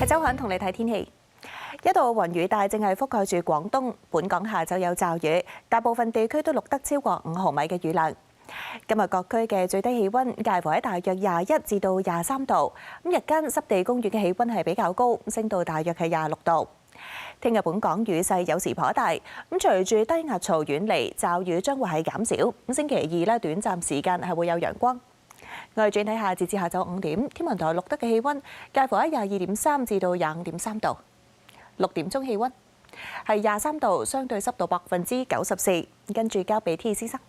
係周刊同你睇天氣。一道雲雨帶正係覆蓋住廣東，本港下晝有驟雨，大部分地區都錄得超過5毫米嘅雨量。今日各區嘅最低氣温介乎喺大約21至到23度，咁日間濕地公園嘅氣温係比較高，升到大約係26度。聽日本港雨勢有時頗大，咁隨住低壓槽遠離，驟雨將會係減少。咁星期二咧，短暫時間係會有陽光。我哋轉睇下，截至下晝5點，天文台錄得嘅氣温介乎喺22.3至到25.3度。6點鐘氣温係23度，相對濕度94%。跟住交俾 T 先生。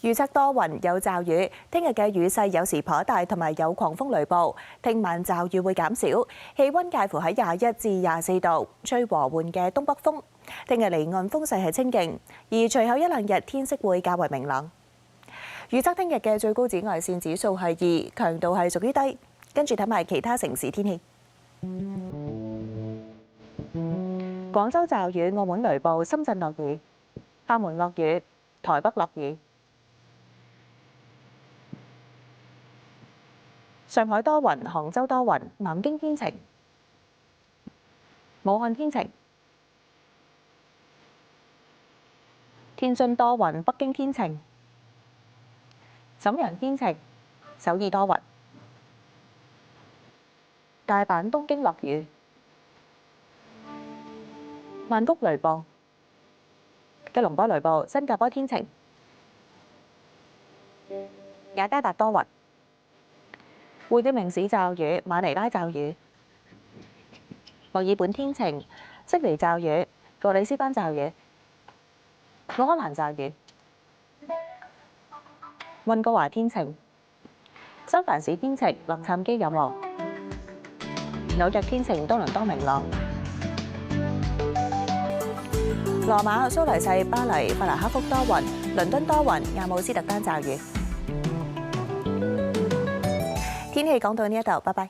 預測多雲有驟雨，聽日嘅雨勢有時頗大，同埋有狂風雷暴。聽晚驟雨會減少，氣温介乎喺21至24度，吹和緩嘅東北風。聽日離岸風勢係清勁，而隨後一兩日天色會較為明朗。預測聽日嘅最高紫外線指數係2，強度係屬於低。跟住睇埋其他城市天氣。廣州驟雨，澳門雷暴，深圳落雨，廈門落雨，台北落雨。上海多雲，杭州多雲，南京天晴，武漢天晴，天津多雲，北京天晴，瀋陽天晴，首爾多雲，大阪、東京落雨，曼谷雷暴，吉隆坡雷暴，新加坡天晴，雅加達多雲。會德明市驟雨，馬尼拉驟雨，墨爾本天晴，悉尼驟雨，布里斯班驟雨，奧克蘭驟雨，溫哥華天晴，三藩市天晴，洛杉磯有霧，紐約天晴，多倫多明朗，羅馬、蘇黎世、巴黎、法蘭克福多雲，倫敦多雲，亞姆斯特丹驟雨。天氣講到呢一度，拜拜。